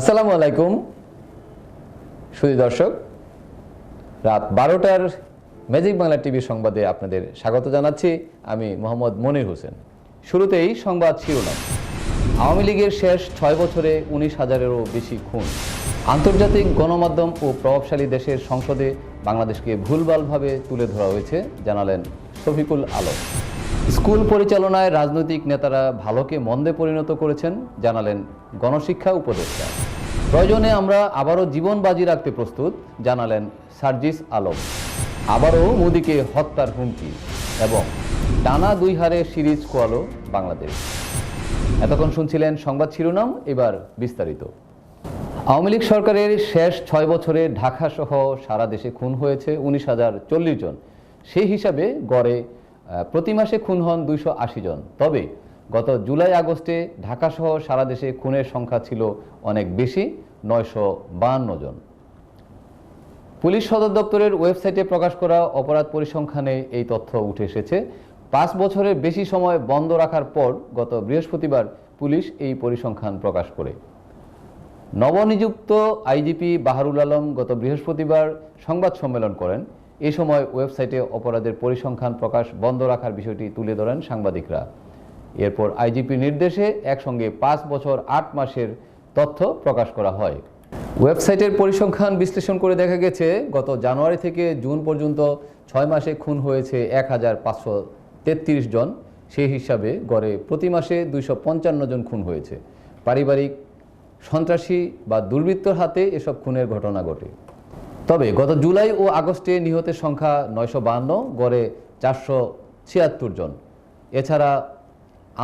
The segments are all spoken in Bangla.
আসসালামু আলাইকুম সুধী দর্শক, রাত 12টার ম্যাজিক বাংলা টিভি সংবাদে আপনাদের স্বাগত জানাচ্ছি। আমি মোহাম্মদ মনির হোসেন। শুরুতেই সংবাদ শিরোনাম। আওয়ামী লীগের শেষ 6 বছরে 19,000-এরও বেশি খুন। আন্তর্জাতিক গণমাধ্যম ও প্রভাবশালী দেশের সংসদে বাংলাদেশকে ভুলভালভাবে তুলে ধরা হয়েছে, জানালেন শফিকুল আলম। স্কুল পরিচালনায় রাজনৈতিক নেতারা ভালোকে মন্দে পরিণত করেছেন, জানালেন গণশিক্ষা উপদেষ্টা। প্রয়োজনে আমরা আবারও জীবন বাজি রাখতে প্রস্তুত, জানালেন সার্জিস আলম। আবারও মোদিকে হত্যার হুমকি এবং টানা 2 হারে সিরিজ খোয়ালো বাংলাদেশ। এতক্ষণ শুনছিলেন সংবাদ শিরোনাম, এবার বিস্তারিত। আওয়ামী লীগ সরকারের শেষ 6 বছরে ঢাকাসহ সারা দেশে খুন হয়েছে 19,040 জন। সেই হিসাবে গড়ে প্রতি মাসে খুন হন 280 জন। তবে গত জুলাই আগস্টে ঢাকাসহ সারা দেশে খুনের সংখ্যা ছিল অনেক বেশি, 952 জন। পুলিশ সদর দপ্তরের ওয়েবসাইটে প্রকাশ করা অপরাধ পরিসংখ্যানে এই তথ্য উঠে এসেছে। 5 বছরের বেশি সময় বন্ধ রাখার পর গত বৃহস্পতিবার পুলিশ এই পরিসংখ্যান প্রকাশ করে। নবনিযুক্ত আইজিপি বাহারুল আলম গত বৃহস্পতিবার সংবাদ সম্মেলন করেন। এই সময় ওয়েবসাইটে অপরাধের পরিসংখ্যান প্রকাশ বন্ধ রাখার বিষয়টি তুলে ধরেন সাংবাদিকরা। এরপর আইজিপির নির্দেশে একসঙ্গে 5 বছর 8 মাসের তথ্য প্রকাশ করা হয়। ওয়েবসাইটের পরিসংখ্যান বিশ্লেষণ করে দেখা গেছে, গত জানুয়ারি থেকে জুন পর্যন্ত 6 মাসে খুন হয়েছে 1,533 জন। সেই হিসাবে গড়ে প্রতি মাসে 255 জন খুন হয়েছে। পারিবারিক, সন্ত্রাসী বা দুর্বৃত্তর হাতে এসব খুনের ঘটনা ঘটে। তবে গত জুলাই ও আগস্টে নিহতের সংখ্যা 952, গড়ে 476 জন। এছাড়া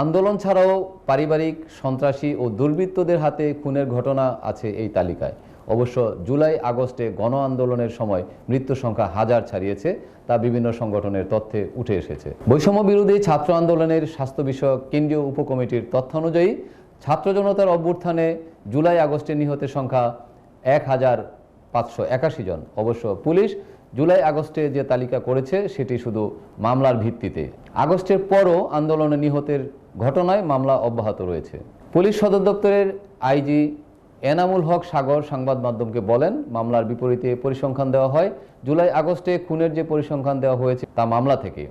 আন্দোলন ছাড়াও পারিবারিক, সন্ত্রাসী ও দুর্বৃত্তদের হাতে খুনের ঘটনা আছে এই তালিকায়। অবশ্য জুলাই আগস্টে গণ আন্দোলনের সময় মৃত্যুর সংখ্যা 1000 ছাড়িয়েছে, তা বিভিন্ন সংগঠনের তথ্যে উঠে এসেছে। বৈষম্য বিরোধী ছাত্র আন্দোলনের স্বাস্থ্য বিষয়ক কেন্দ্রীয় উপকমিটির তথ্য অনুযায়ী ছাত্র জনতার অভ্যুত্থানে জুলাই আগস্টে নিহতের সংখ্যা 1,581 জন। অবশ্য পুলিশ জুলাই আগস্টে যে তালিকা করেছে সেটি শুধু মামলার ভিত্তিতে। আগস্টের পরও আন্দোলনে নিহতের ঘটনায় মামলা অব্যাহত রয়েছে। পুলিশ সদর দপ্তরের আইজি এনামুল হক সাগর সংবাদ মাধ্যমকে বলেন, মামলার বিপরীতে পরিসংখ্যান দেওয়া হয়। জুলাই আগস্টে খুনের যে পরিসংখ্যান দেওয়া হয়েছে তা মামলা থেকে।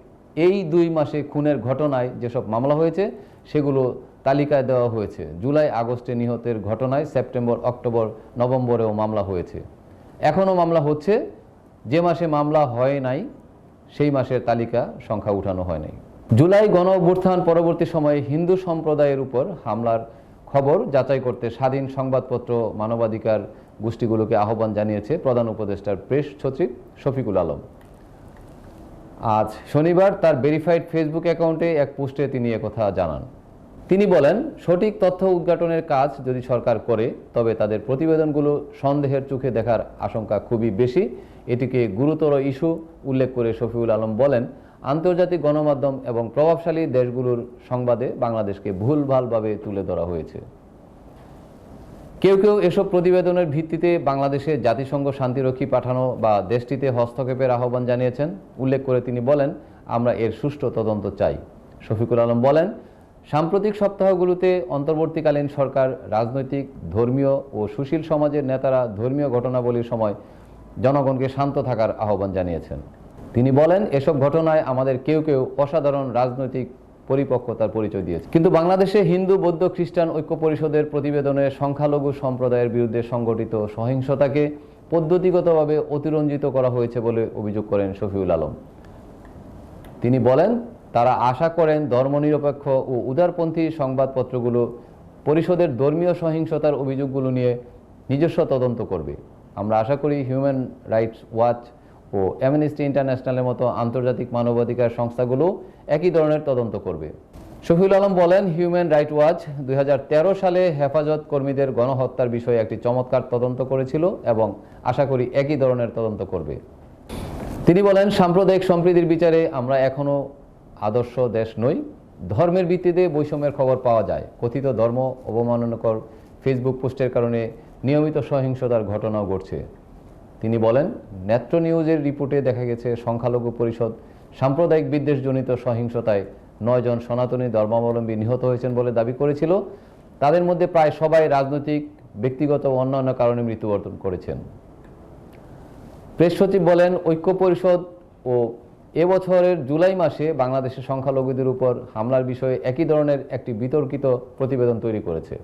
এই 2 মাসে খুনের ঘটনায় যেসব মামলা হয়েছে সেগুলো তালিকায় দেওয়া হয়েছে। জুলাই আগস্টে নিহতের ঘটনায় সেপ্টেম্বর, অক্টোবর, নভেম্বরেও মামলা হয়েছে। এখনও মামলা হচ্ছে। যে মাসে মামলা হয় নাই সেই মাসের তালিকা সংখ্যা উঠানো হয় নাই। জুলাই গণ অভ্যুত্থান পরবর্তী সময়ে হিন্দু সম্প্রদায়ের উপর হামলার খবর যাচাই করতে স্বাধীন সংবাদপত্র মানবাধিকার গোষ্ঠীগুলোকে আহ্বান জানিয়েছে প্রধান উপদেষ্টার প্রেস সচিব শফিকুল আলম। আজ শনিবার তার ভেরিফাইড ফেসবুক অ্যাকাউন্টে এক পোস্টে তিনি একথা জানান। তিনি বলেন, সঠিক তথ্য উদ্ঘাটনের কাজ যদি সরকার করে তবে তাদের প্রতিবেদনগুলো সন্দেহের চোখে দেখার আশঙ্কা খুবই বেশি। এটিকে গুরুতর ইস্যু উল্লেখ করে শফিকুল আলম বলেন, আন্তর্জাতিক গণমাধ্যম এবং প্রভাবশালী দেশগুলোর সংবাদে বাংলাদেশকে ভুলভালভাবে তুলে ধরা হয়েছে। কেউ কেউ এসব প্রতিবেদনের ভিত্তিতে বাংলাদেশে জাতিসংঘ শান্তিরক্ষী পাঠানো বা দেশটিতে হস্তক্ষেপের আহ্বান জানিয়েছেন। উল্লেখ করে তিনি বলেন, আমরা এর সুষ্ঠু তদন্ত চাই। শফিকুল আলম বলেন, সাম্প্রতিক সপ্তাহগুলোতে অন্তর্বর্তীকালীন সরকার, রাজনৈতিক, ধর্মীয় ও সুশীল সমাজের নেতারা ধর্মীয় ঘটনাবলীর সময় জনগণকে শান্ত থাকার আহ্বান জানিয়েছেন। তিনি বলেন, এসব ঘটনায় আমাদের কেউ কেউ অসাধারণ রাজনৈতিক পরিপক্কতার পরিচয় দিয়েছে। কিন্তু বাংলাদেশে হিন্দু, বৌদ্ধ, খ্রিস্টান ঐক্য পরিষদের প্রতিবেদনে সংখ্যালঘু সম্প্রদায়ের বিরুদ্ধে সংগঠিত সহিংসতাকে পদ্ধতিগতভাবে অতিরঞ্জিত করা হয়েছে বলে অভিযোগ করেন শফিকুল আলম। তিনি বলেন, তারা আশা করেন ধর্মনিরপেক্ষ ও উদারপন্থী সংবাদপত্রগুলো পরিষদের ধর্মীয় সহিংসতার অভিযোগগুলো নিয়ে নিজস্ব তদন্ত করবে। আমরা আশা করি হিউম্যান রাইটস ওয়াচ ও অ্যামনেস্টি ইন্টারন্যাশনালের মতো আন্তর্জাতিক মানবাধিকার সংস্থাগুলো একই ধরনের তদন্ত করবে। শফিকুল আলম বলেন, হিউম্যান রাইটস ওয়াচ 2013 সালে হেফাজত কর্মীদের গণহত্যার বিষয়ে একটি চমৎকার তদন্ত করেছিল এবং আশা করি একই ধরনের তদন্ত করবে। তিনি বলেন, সাম্প্রদায়িক সম্প্রীতির বিচারে আমরা এখনও আদর্শ দেশ নই। ধর্মের ভিত্তিতে বৈষম্যের খবর পাওয়া যায়। কথিত ধর্ম অবমাননাকর ফেসবুক পোস্টের কারণে নিয়মিত সহিংসতার ঘটনাও ঘটছে। তিনি বলেন, নেত্র নিউজের রিপোর্টে দেখা গেছে সংখ্যালঘু পরিষদ সাম্প্রদায়িক বিদ্বেষজনিত সহিংসতায় 9 জন সনাতনী ধর্মাবলম্বী নিহত হয়েছেন বলে দাবি করেছিল। তাদের মধ্যে প্রায় সবাই রাজনৈতিক ব্যক্তিগত ও অন্যান্য কারণে মৃত্যুবরণ করেছেন। প্রেস সচিব বলেন, ঐক্য পরিষদ ও এবছরের জুলাই মাসে বাংলাদেশের সংখ্যালঘুদের উপর হামলার বিষয়ে একই ধরনের একটি বিতর্কিত প্রতিবেদন তৈরি করেছে।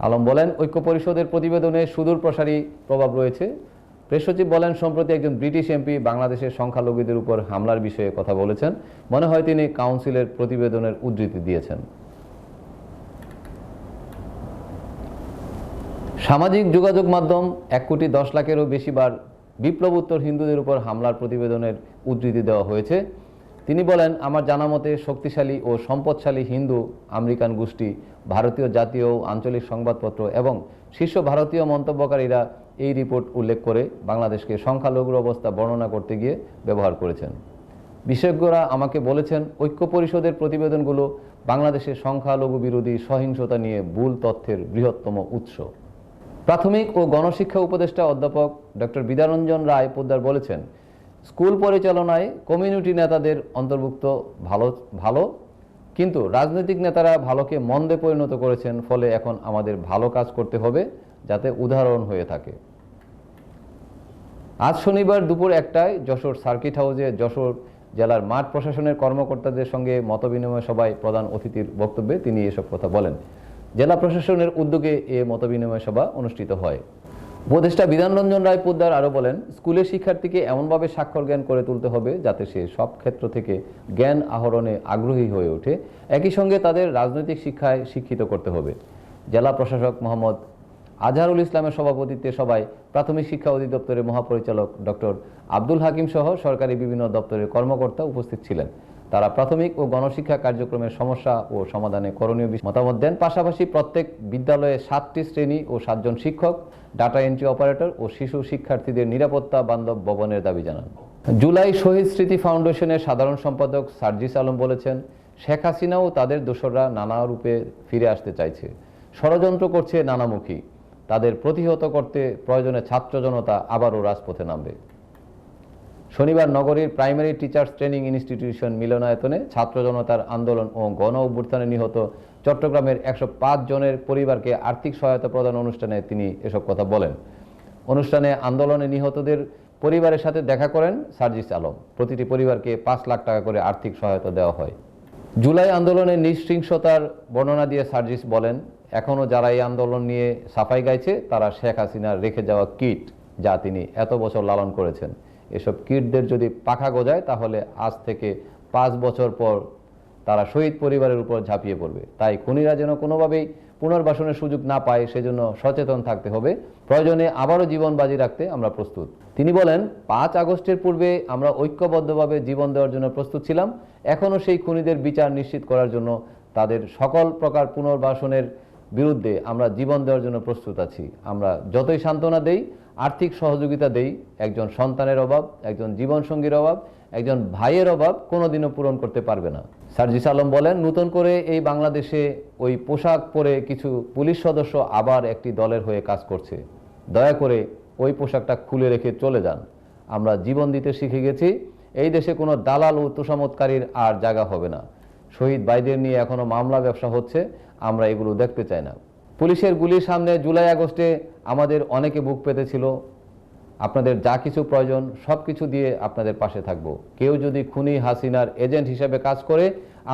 আলম বলেন, ঐক্য পরিষদের প্রতিবেদনে সুদূর প্রসারী প্রভাব রয়েছে। প্রেস সচিব বলেন, সম্প্রতি একজন ব্রিটিশ এমপি বাংলাদেশের সংখ্যালঘুদের উপর হামলার বিষয়ে কথা বলেছেন। মনে হয় তিনি কাউন্সিলের প্রতিবেদনের উদ্ধৃতি দিয়েছেন। সামাজিক যোগাযোগ মাধ্যম 1,10,00,000-এরও বেশিবার বিপ্লবোত্তর হিন্দুদের উপর হামলার প্রতিবেদনের উদ্ধৃতি দেওয়া হয়েছে। তিনি বলেন, আমার জানা মতে শক্তিশালী ও সম্পদশালী হিন্দু আমেরিকান গোষ্ঠী, ভারতীয় জাতীয় ও আঞ্চলিক সংবাদপত্র এবং শীর্ষ ভারতীয় মন্তব্যকারীরা এই রিপোর্ট উল্লেখ করে বাংলাদেশকে সংখ্যালঘুর অবস্থা বর্ণনা করতে গিয়ে ব্যবহার করেছেন। বিশেষজ্ঞরা আমাকে বলেছেন, ঐক্য পরিষদের প্রতিবেদনগুলো বাংলাদেশের সংখ্যালঘু বিরোধী সহিংসতা নিয়ে ভুল তথ্যের বৃহত্তম উৎস। প্রাথমিক ও গণশিক্ষা উপদেষ্টা অধ্যাপক ডক্টর বিদ্যারঞ্জন রায় পোদ্দার বলেছেন, স্কুল পরিচালনায় কমিউনিটি নেতাদের অন্তর্ভুক্ত ভালো, কিন্তু রাজনৈতিক নেতারা ভালোকে মন্দে পরিণত করেছেন। ফলে এখন আমাদের ভালো কাজ করতে হবে যাতে উদাহরণ হয়ে থাকে। আজ শনিবার দুপুর 1টায় যশোর সার্কিট হাউসে যশোর জেলার মাঠ প্রশাসনের কর্মকর্তাদের সঙ্গে মতবিনিময় সভায় প্রধান অতিথির বক্তব্যে তিনি এসব কথা বলেন। জেলা প্রশাসনের উদ্যোগে এ মতবিনিময় সভা অনুষ্ঠিত হয়। উপদেষ্টা বিধানরঞ্জন রায় পোদ্দার আরও বলেন, স্কুলের শিক্ষার্থীকে এমনভাবে স্বাক্ষর জ্ঞান করে তুলতে হবে যাতে সে সব ক্ষেত্র থেকে জ্ঞান আহরণে আগ্রহী হয়ে ওঠে। একই সঙ্গে তাদের রাজনৈতিক শিক্ষায় শিক্ষিত করতে হবে। জেলা প্রশাসক মোহাম্মদ আজহারুল ইসলামের সভাপতিত্বে সভায় প্রাথমিক শিক্ষা অধিদপ্তরের মহাপরিচালক ডক্টর আব্দুল হাকিম সহ সরকারি বিভিন্ন দপ্তরের কর্মকর্তা উপস্থিত ছিলেন। তারা প্রাথমিক ও গণশিক্ষা কার্যক্রমের সমস্যা ও সমাধানে করণীয় বিষয়ে মতামত দেন। পাশাপাশি প্রত্যেক বিদ্যালয়ে 7টি শ্রেণী ও 7 জন শিক্ষক, ডাটা এন্ট্রি অপারেটর ও শিশু শিক্ষার্থীদের নিরাপত্তা বান্ধব ভবনের দাবি জানান। জুলাই শহীদ স্মৃতি ফাউন্ডেশনের সাধারণ সম্পাদক সার্জিস আলম বলেছেন, শেখ হাসিনা ও তাদের দোসররা নানা রূপে ফিরে আসতে চাইছে, ষড়যন্ত্র করছে নানামুখী। তাদের প্রতিহত করতে প্রয়োজনে ছাত্র জনতা আবারও রাজপথে নামবে। শনিবার নগরীর প্রাইমারি টিচার্স ট্রেনিং ইনস্টিটিউশন মিলনায়তনে ছাত্র জনতার আন্দোলন ও গণ অভ্যুত্থানে নিহত চট্টগ্রামের 105 জনের পরিবারকে আর্থিক সহায়তা প্রদান অনুষ্ঠানে তিনি এসব কথা বলেন। অনুষ্ঠানে আন্দোলনে নিহতদের পরিবারের সাথে দেখা করেন সার্জিস আলম। প্রতিটি পরিবারকে 5 লাখ টাকা করে আর্থিক সহায়তা দেওয়া হয়। জুলাই আন্দোলনের নৃশংসতার বর্ণনা দিয়ে সার্জিস বলেন, এখনও যারা এই আন্দোলন নিয়ে সাফাই গাইছে তারা শেখ হাসিনার রেখে যাওয়া কিট, যা তিনি এত বছর লালন করেছেন। এসব কিটদের যদি পাখা গজায় তাহলে আজ থেকে 5 বছর পর তারা শহীদ পরিবারের উপর ঝাঁপিয়ে পড়বে। তাই খুনিরা যেন কোনোভাবেই পুনর্বাসনের সুযোগ না পায় সেজন্য সচেতন থাকতে হবে। প্রয়োজনে আবারও জীবন বাজি রাখতে আমরা প্রস্তুত। তিনি বলেন, 5 আগস্টের পূর্বে আমরা ঐক্যবদ্ধভাবে জীবন দেওয়ার জন্য প্রস্তুত ছিলাম। এখনও সেই খুনিদের বিচার নিশ্চিত করার জন্য তাদের সকল প্রকার পুনর্বাসনের বিরুদ্ধে আমরা জীবন দেওয়ার জন্য প্রস্তুত আছি। আমরা যতই সান্ত্বনা দেই, আর্থিক সহযোগিতা দেই, একজন সন্তানের অভাব, একজন জীবনসঙ্গীর অভাব, একজন ভাইয়ের অভাব কোনোদিনও পূরণ করতে পারবে না। সার্জিস আলম বলেন, নতুন করে এই বাংলাদেশে ওই পোশাক পরে কিছু পুলিশ সদস্য আবার একটি দলের হয়ে কাজ করছে। দয়া করে ওই পোশাকটা খুলে রেখে চলে যান। আমরা জীবন দিতে শিখে গেছি। এই দেশে কোনো দালাল ও তোষামতকারীর আর জায়গা হবে না। শহীদ ভাইদের নিয়ে এখনো মামলা ব্যবসা হচ্ছে, আমরা এগুলো দেখতে চাই না। পুলিশের গুলির সামনে জুলাই আগস্টে আমাদের অনেকে বুক পেতেছিল। আপনাদের যা কিছু প্রয়োজন সব কিছু দিয়ে আপনাদের পাশে থাকব। কেউ যদি খুনি হাসিনার এজেন্ট হিসেবে কাজ করে,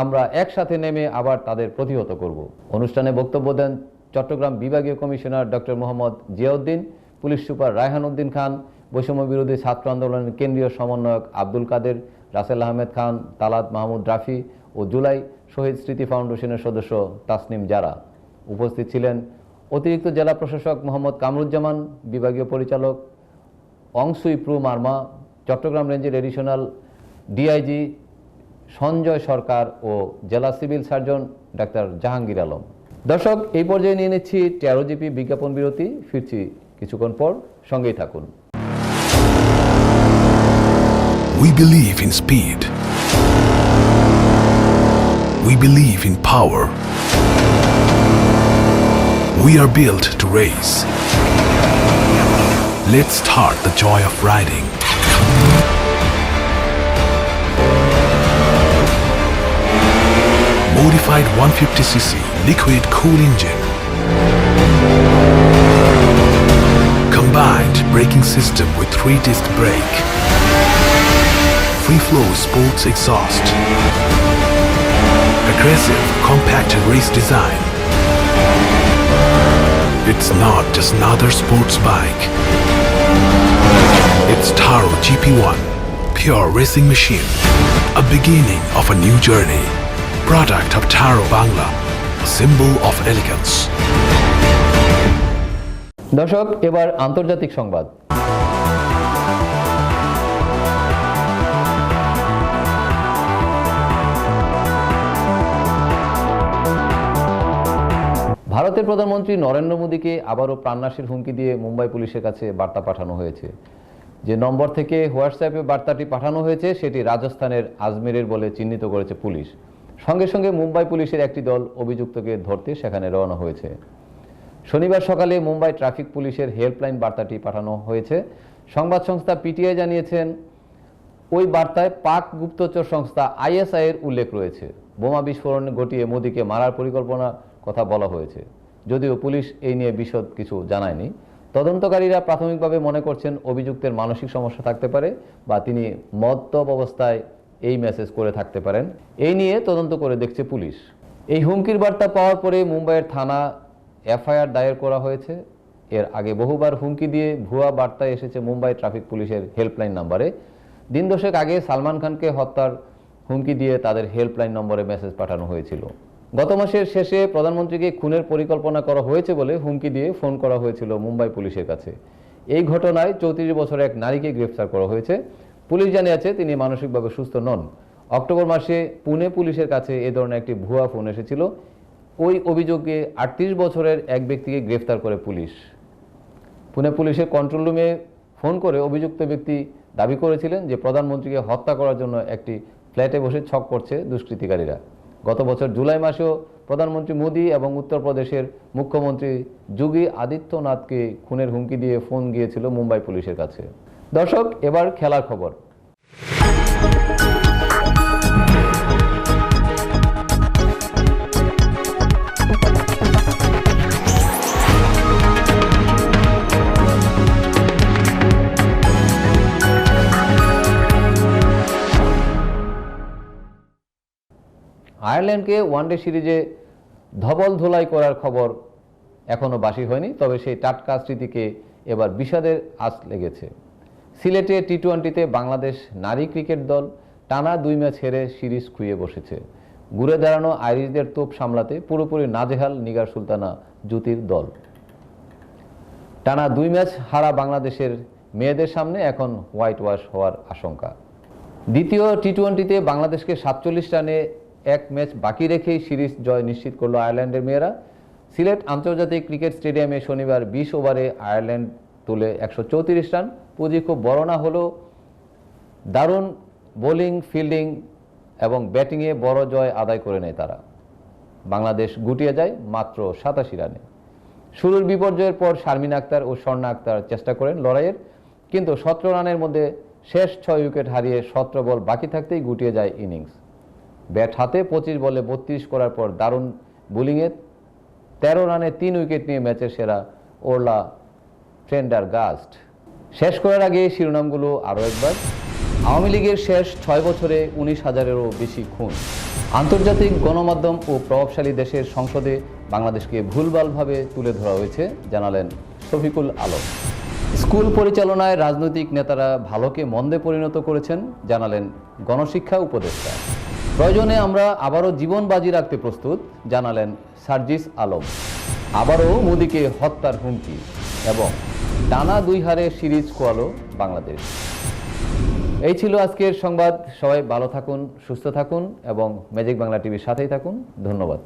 আমরা একসাথে নেমে আবার তাদের প্রতিহত করব। অনুষ্ঠানে বক্তব্য দেন চট্টগ্রাম বিভাগীয় commissioner doctor Mohammad Ziauddin, police super Raihan Uddin Khan, বৈষম্য বিরোধী ছাত্র আন্দোলনের কেন্দ্রীয় সমন্বয়ক আব্দুল কাদের, রাসেল আহমেদ খান, তালাত মাহমুদ রাফি ও জুলাই শহীদ স্মৃতি ফাউন্ডেশনের সদস্য তাসনিম জারা। উপস্থিত ছিলেন অতিরিক্ত জেলা প্রশাসক মোহাম্মদ কামরুজ্জামান, বিভাগীয় পরিচালক অংশুই প্রু মার্মা, চট্টগ্রাম রেঞ্জের এডিশনাল ডিআইজি সঞ্জয় সরকার ও জেলা civil surgeon doctor Jahangir Alam. দর্শক, এই পর্যায়ে নিয়ে নিচ্ছি 13 জিপি বিজ্ঞাপন বিরতি। ফিরছি কিছুক্ষণ পর, সঙ্গেই থাকুন। We believe in speed. We believe in power. We are built to race. Let's start the joy of riding. Modified 150cc liquid cool engine. braking system with 3-disc brake, free flow sports exhaust, aggressive compacted race design. It's not just another sports bike. It's Taro GP1, pure racing machine, a beginning of a new journey. Product of Taro Bangla, a symbol of elegance. দর্শক, এবার আন্তর্জাতিক সংবাদ। ভারতের প্রধানমন্ত্রী নরেন্দ্র মোদীকে আবারও প্রাণনাশের হুমকি দিয়ে মুম্বাই পুলিশের কাছে বার্তা পাঠানো হয়েছে। যে নম্বর থেকে হোয়াটসঅ্যাপে বার্তাটি পাঠানো হয়েছে সেটি রাজস্থানের আজমেরের বলে চিহ্নিত করেছে পুলিশ। সঙ্গে সঙ্গে মুম্বাই পুলিশের একটি দল অভিযুক্তকে ধরতে সেখানে রওনা হয়েছে। শনিবার সকালে মুম্বাই ট্রাফিক পুলিশের হেল্পলাইন বার্তাটি পাঠানো হয়েছে। সংবাদ সংস্থা পিটিআই জানিয়েছেন, ওই বার্তায় পাক গুপ্তচর সংস্থা আইএসআই এর উল্লেখ রয়েছে। বোমা বিস্ফোরণ ঘটিয়ে মোদীকে মারার পরিকল্পনার কথা বলা হয়েছে, যদিও পুলিশ এই নিয়ে বিশদ কিছু জানায়নি। তদন্তকারীরা প্রাথমিকভাবে মনে করছেন অভিযুক্তের মানসিক সমস্যা থাকতে পারে বা তিনি মদ্যপ অবস্থায় এই মেসেজ করে থাকতে পারেন। এই নিয়ে তদন্ত করে দেখছে পুলিশ। এই হুমকির বার্তা পাওয়ার পরে মুম্বাইয়ের থানা এফআইআর দায়ের করা হয়েছে। এর আগে বহুবার হুমকি দিয়ে ভুয়া বার্তা এসেছে মুম্বাই ট্রাফিক পুলিশের হেল্পলাইন নম্বরে। দিন দশেক আগে সালমান খানকে হত্যার হুমকি দিয়ে তাদের হেল্পলাইন নম্বরে মেসেজ পাঠানো হয়েছিল। গত মাসের শেষে প্রধানমন্ত্রীকে খুনের পরিকল্পনা করা হয়েছে বলে হুমকি দিয়ে ফোন করা হয়েছিল মুম্বাই পুলিশের কাছে। এই ঘটনায় 34 বছরের এক নারীকে গ্রেফতার করা হয়েছে। পুলিশ জানিয়েছে তিনি মানসিকভাবে সুস্থ নন। অক্টোবর মাসে পুনে পুলিশের কাছে এ ধরনের একটি ভুয়া ফোন এসেছিল। ওই অভিযোগে 38 বছরের এক ব্যক্তিকে গ্রেফতার করে পুলিশ। পুনে পুলিশের কন্ট্রোল রুমে ফোন করে অভিযুক্ত ব্যক্তি দাবি করেছিলেন যে প্রধানমন্ত্রীকে হত্যা করার জন্য একটি ফ্ল্যাটে বসে ছক করছে দুষ্কৃতিকারীরা। গত বছর জুলাই মাসেও প্রধানমন্ত্রী মোদী এবং উত্তরপ্রদেশের মুখ্যমন্ত্রী যোগী আদিত্যনাথকে খুনের হুমকি দিয়ে ফোন গিয়েছিল মুম্বাই পুলিশের কাছে। দর্শক, এবার খেলার খবর। আয়ারল্যান্ডকে ওয়ানডে সিরিজে ধবল ধোলাই করার খবর এখনও বাসি হয়নি, তবে সেই টাটকা স্মৃতিকে এবার বিষাদের আঁচ লেগেছে। সিলেটে টি-20তে বাংলাদেশ নারী ক্রিকেট দল টানা 2 ম্যাচ হেরে সিরিজ খুইয়ে বসেছে। ঘুরে দাঁড়ানো আইরিশদের তোপ সামলাতে পুরোপুরি নাজেহাল নিগার সুলতানা জ্যোতির দল। টানা 2 ম্যাচ হারা বাংলাদেশের মেয়েদের সামনে এখন হোয়াইট ওয়াশ হওয়ার আশঙ্কা। দ্বিতীয় টি-20তে বাংলাদেশকে 47 রানে 1 ম্যাচ বাকি রেখেই সিরিজ জয় নিশ্চিত করল আয়ারল্যান্ডের মেয়েরা। সিলেট আন্তর্জাতিক ক্রিকেট স্টেডিয়ামে শনিবার 20 ওভারে আয়ারল্যান্ড তোলে 134 রান। পুঁজি খুব বড় না হলেও দারুণ বোলিং, ফিল্ডিং এবং ব্যাটিংয়ে বড় জয় আদায় করে নেয় তারা। বাংলাদেশ গুটিয়ে যায় মাত্র 87 রানে। শুরুর বিপর্যয়ের পর শারমিন আক্তার ও স্বর্ণা আক্তার চেষ্টা করেন লড়াইয়ের, কিন্তু 17 রানের মধ্যে শেষ 6 উইকেট হারিয়ে 17 বল বাকি থাকতেই গুটিয়ে যায় ইনিংস। ব্যাট হাতে 25 বলে 32 করার পর দারুণ বোলিংয়ে 13 রানে 3 উইকেট নিয়ে ম্যাচের সেরা ওরলা প্রেন্ডারগাস্ট। শেষ করার আগে শিরোনামগুলো আরও একবার। আওয়ামী লীগের শেষ 6 বছরে 19,000-এরও বেশি খুন। আন্তর্জাতিক গণমাধ্যম ও প্রভাবশালী দেশের সংসদে বাংলাদেশকে ভুলভালভাবে তুলে ধরা হয়েছে, জানালেন শফিকুল আলম। স্কুল পরিচালনায় রাজনৈতিক নেতারা ভালোকে মন্দে পরিণত করেছেন, জানালেন গণশিক্ষা উপদেষ্টা। প্রয়োজনে আমরা আবারও জীবন বাজি রাখতে প্রস্তুত, জানালেন সার্জিস আলম। আবারও মোদীকে হত্যার হুমকি এবং টানা 2 হারে সিরিজ খোয়ালো বাংলাদেশ। এই ছিল আজকের সংবাদ। সবাই ভালো থাকুন, সুস্থ থাকুন এবং ম্যাজিক বাংলা টিভির সাথেই থাকুন। ধন্যবাদ।